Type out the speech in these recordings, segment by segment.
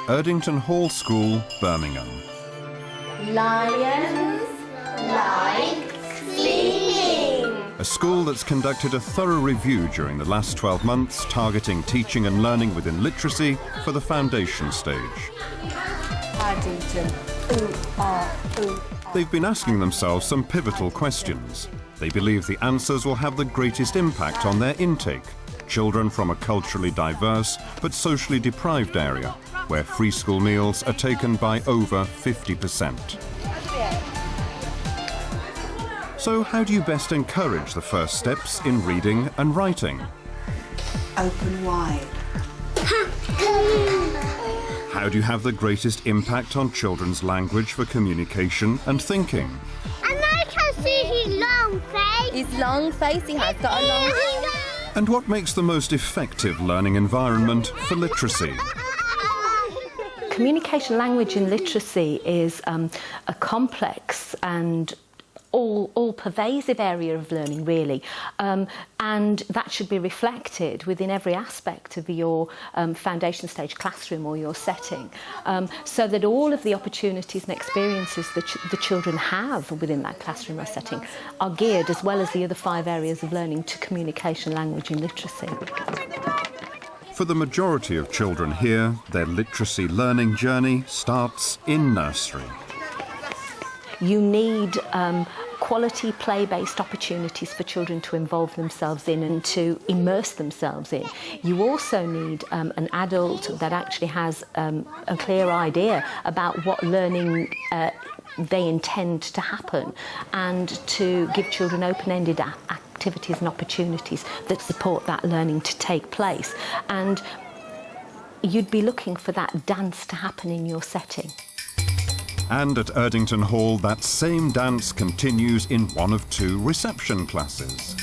Erdington Hall School, Birmingham. Lions like singing. A school that's conducted a thorough review during the last 12 months, targeting teaching and learning within literacy for the foundation stage. Erdington. Ooh, ah, ooh. They've been asking themselves some pivotal questions. They believe the answers will have the greatest impact on their intake. Children from a culturally diverse but socially deprived area, where free school meals are taken by over 50%. So how do you best encourage the first steps in reading and writing? Open wide. How do you have the greatest impact on children's language for communication and thinking? And I can see his long face. His long face, he has got a long face. And what makes the most effective learning environment for literacy? Communication, language and literacy is a complex and all-pervasive area of learning, really, and that should be reflected within every aspect of your foundation stage classroom or your setting, so that all of the opportunities and experiences that the children have within that classroom or setting are geared, as well as the other 5 areas of learning, to communication, language and literacy. For the majority of children here, their literacy learning journey starts in nursery. You need quality play-based opportunities for children to involve themselves in and to immerse themselves in. You also need an adult that actually has a clear idea about what learning they intend to happen, and to give children open-ended activities and opportunities that support that learning to take place. And you'd be looking for that dance to happen in your setting. And at Erdington Hall, that same dance continues in one of 2 reception classes.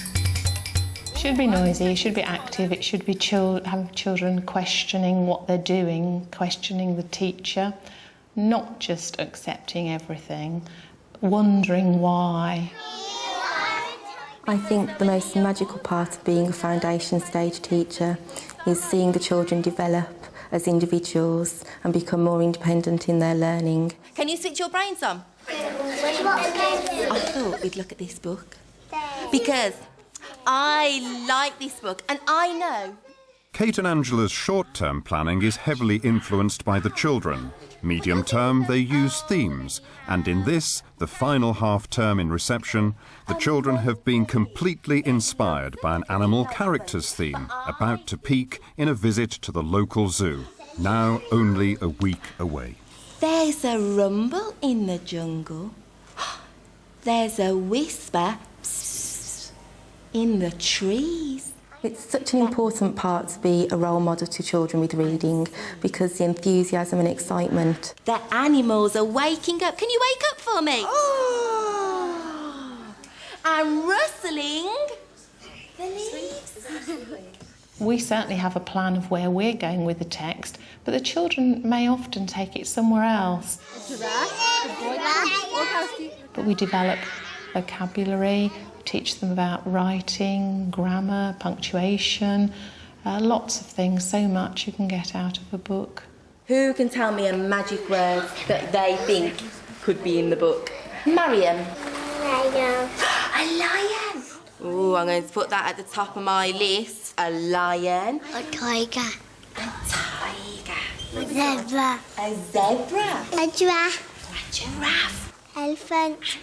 It should be noisy, it should be active, it should be have children questioning what they're doing, questioning the teacher, not just accepting everything, wondering why. I think the most magical part of being a foundation stage teacher is seeing the children develop as individuals and become more independent in their learning. Can you switch your brains on? I thought we'd look at this book because I like this book and I know. Kate and Angela's short-term planning is heavily influenced by the children. Medium-term, they use themes, and in this, the final half-term in reception, the children have been completely inspired by an animal characters theme about to peak in a visit to the local zoo, now only a week away. There's a rumble in the jungle. There's a whisper in the trees. It's such an important part to be a role model to children with reading, because the enthusiasm and excitement. The animals are waking up. Can you wake up for me? Oh. And rustling the leaves. We certainly have a plan of where we're going with the text, but the children may often take it somewhere else. But we develop vocabulary, teach them about writing, grammar, punctuation, lots of things, so much you can get out of a book. Who can tell me a magic word that they think could be in the book? Mariam. Lion. A lion. Oh, I'm going to put that at the top of my list. A lion. A tiger. A tiger. A zebra. A zebra. A giraffe. A giraffe. Elephant.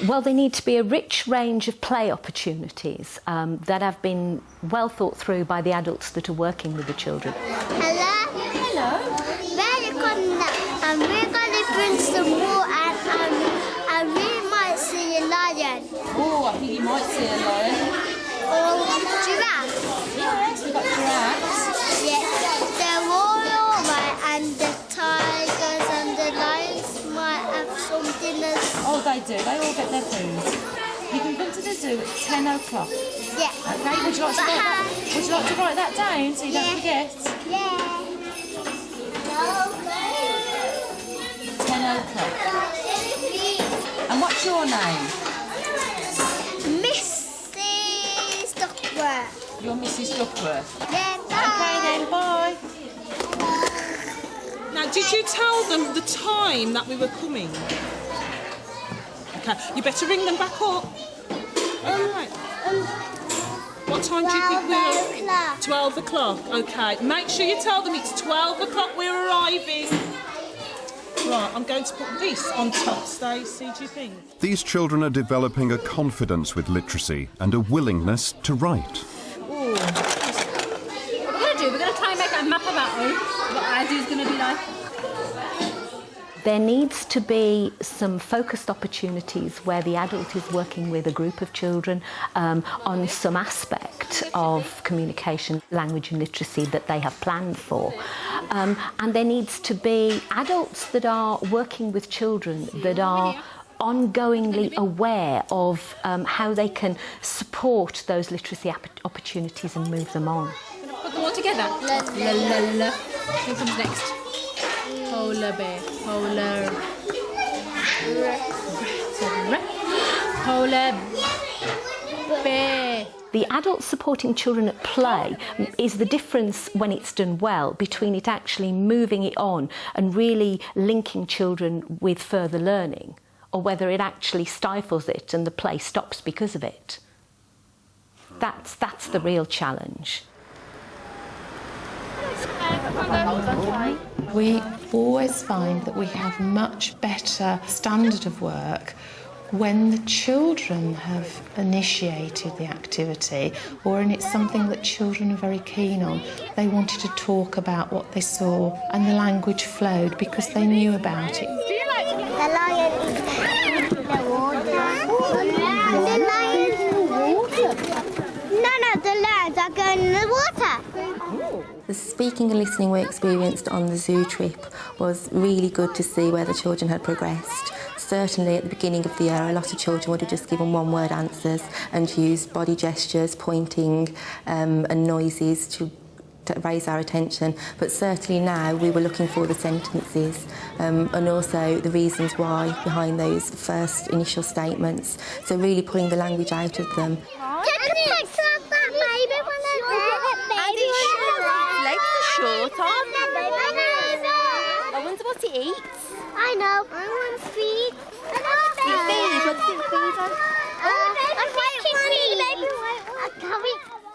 Well, there need to be a rich range of play opportunities that have been well thought through by the adults that are working with the children. Hello. Hello. Welcome. And we're going to bring some more, and we might see a lion. Oh, I think you might see a lion. Or a giraffe. Yes, we've got giraffes. Yes, they're all alright, and the tigers and the lions might have some dinners. Oh, they do. They all get their food. You can come to the zoo at 10 o'clock. Yeah. Okay, would you like to write that? Would you like to write that down so you don't forget? Yeah. 10 o'clock. And what's your name? Mrs. Duckworth. You're Mrs. Duckworth. Yeah, bye. Okay then, bye. Now Did you tell them the time that we were coming? Okay, you better ring them back up. All right. What time do you think we were? 12 o'clock. Okay, make sure you tell them it's 12 o'clock we're arriving. Right, I'm going to put this on top, Stacey, do you think? These children are developing a confidence with literacy and a willingness to write. What we're going to do, we're going to try and make a map of our own, what Azu's going to be like. There needs to be some focused opportunities where the adult is working with a group of children on some aspect of communication, language and literacy that they have planned for. And there needs to be adults that are working with children that are ongoingly aware of how they can support those literacy opportunities and move them on. Put them all together. La la la. Who comes next? Polar bear. Polar. Polar bear. The adult supporting children at play is the difference, when it's done well, between it actually moving it on and really linking children with further learning, or whether it actually stifles it and the play stops because of it. That's the real challenge. We always find that we have much better standard of work when the children have initiated the activity, or when it's something that children are very keen on. They wanted to talk about what they saw and the language flowed because they knew about it. The lion is in the water. The lion is in the water. No, the lions are going in the water. The speaking and listening we experienced on the zoo trip was really good to see where the children had progressed. Certainly at the beginning of the year, a lot of children would have just given one-word answers and used body gestures, pointing and noises to raise our attention. But certainly now we were looking for the sentences and also the reasons why behind those first initial statements. So really pulling the language out of them. Take a picture of that baby when they're Legs are short, aren't they? I wonder what it eats. I know. I want feed.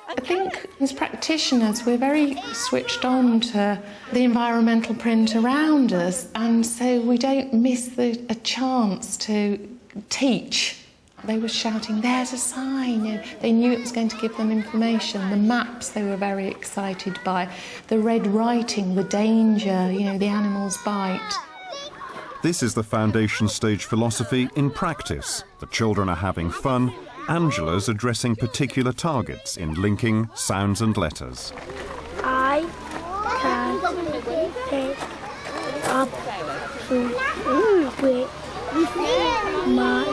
I think as practitioners we're very switched on to the environmental print around us, and so we don't miss a chance to teach. They were shouting, "There's a sign." You know, they knew it was going to give them information. The maps they were very excited by. The red writing, the danger, the animals bite. This is the foundation stage philosophy in practice. The children are having fun. Angela's addressing particular targets in linking sounds and letters. I can pick up with my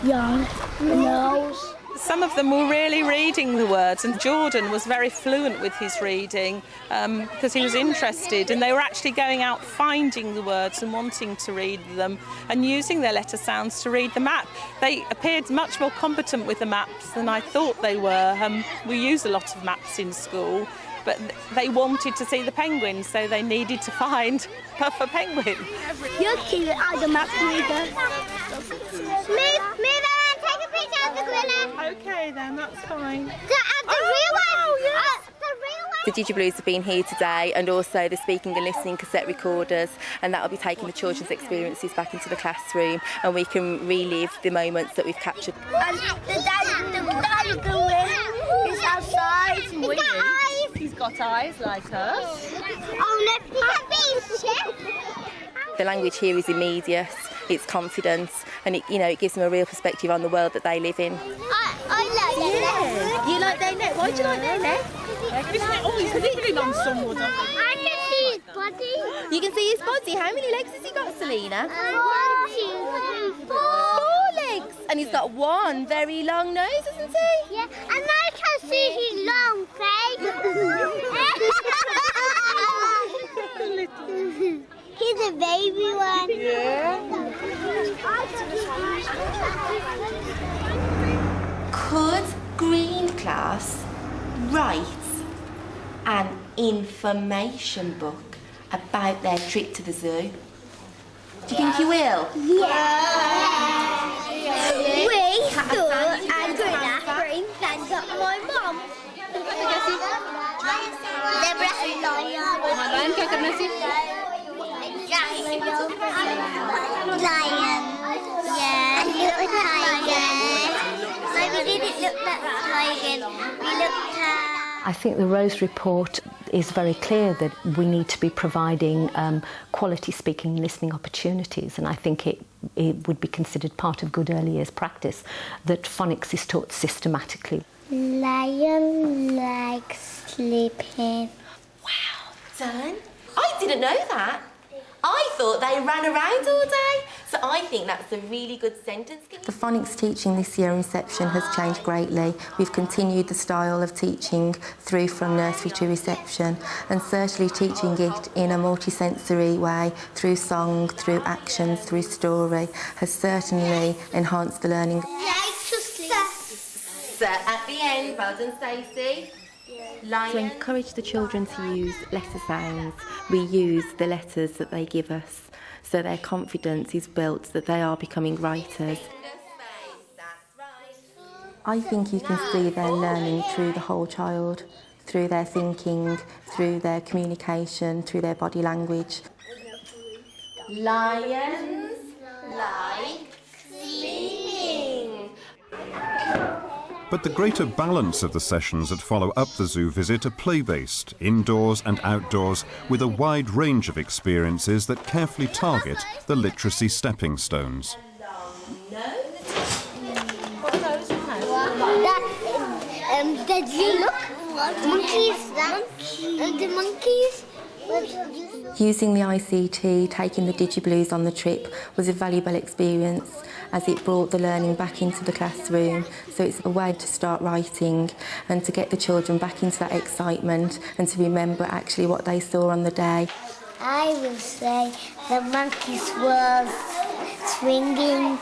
young nose. Some of them were really reading the words, and Jordan was very fluent with his reading because he was interested, and they were actually going out finding the words and wanting to read them and using their letter sounds to read the map. They appeared much more competent with the maps than I thought they were. We use a lot of maps in school, but they wanted to see the penguins, so they needed to find Puffer Penguin. You're cute as a map reader. Move on, take a picture of the gorilla. Okay then, that's fine. The real one! Yes. The DigiBlues have been here today, and also the speaking and listening cassette recorders, and that will be taking the children's experiences back into the classroom, and we can relive the moments that we've captured. And the daddy gorilla is outside. He's got eyes like us. Oh no, he's being The language here is immediate, it's confidence, and it gives them a real perspective on the world that they live in. I like their neck. You like their neck? Why do you like their neck? He's nibbling on some wood. I can see his body. You can see his body. How many legs has he got, Selena? 1, 2, 3, 4. 4 legs. And he's got one very long nose, hasn't he? Yeah, and I can see his long face. He's a baby one. Could Green class write an information book about their trip to the zoo? Do you think you will? Yeah. We thought I'm gonna bring plans up my mum. Zebra and lion. Lion क्या करना सी? Lion. Yeah, little tiger. No, we didn't look at tiger. We looked at... I think the Rose Report is very clear that we need to be providing quality speaking and listening opportunities, and I think it would be considered part of good early years practice that phonics is taught systematically. Lion likes sleeping. Wow, Son, I didn't know that. I thought they ran around all day. So I think that's a really good sentence. The phonics teaching this year in reception has changed greatly. We've continued the style of teaching through from nursery to reception, and certainly teaching it in a multisensory way through song, through actions, through story has certainly enhanced the learning. At the end, well done, Stacey. To encourage the children to use letter sounds, we use the letters that they give us, so their confidence is built that they are becoming writers. I think you can see their learning through the whole child, through their thinking, through their communication, through their body language. Lions like sleeping. But the greater balance of the sessions that follow up the zoo visit are play-based, indoors and outdoors, with a wide range of experiences that carefully target the literacy stepping stones. The monkeys. Using the ICT, taking the DigiBlues on the trip was a valuable experience as it brought the learning back into the classroom. So it's a way to start writing and to get the children back into that excitement and to remember actually what they saw on the day. I will say the monkeys were swinging.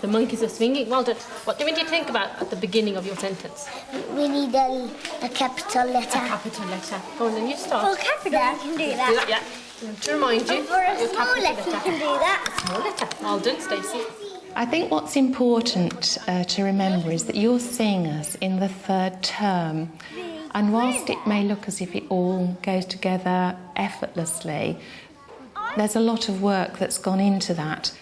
The monkeys are swinging. Well done. What do you think about at the beginning of your sentence? We need a capital letter. A capital letter. Go on then, you start. For capital, you can do that. Yeah. To remind you. For a small letter, you can do that. Small letter. Well done, Stacey. I think what's important to remember is that you're seeing us in the third term, and whilst it may look as if it all goes together effortlessly, there's a lot of work that's gone into that.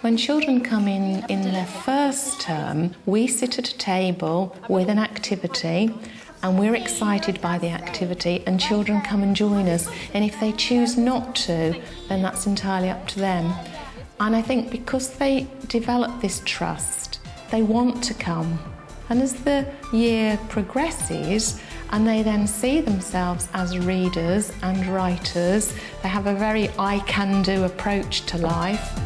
When children come in their first term, we sit at a table with an activity, and we're excited by the activity, and children come and join us, and if they choose not to, then that's entirely up to them. And I think because they develop this trust, they want to come. And as the year progresses and they then see themselves as readers and writers, they have a very I-can-do approach to life.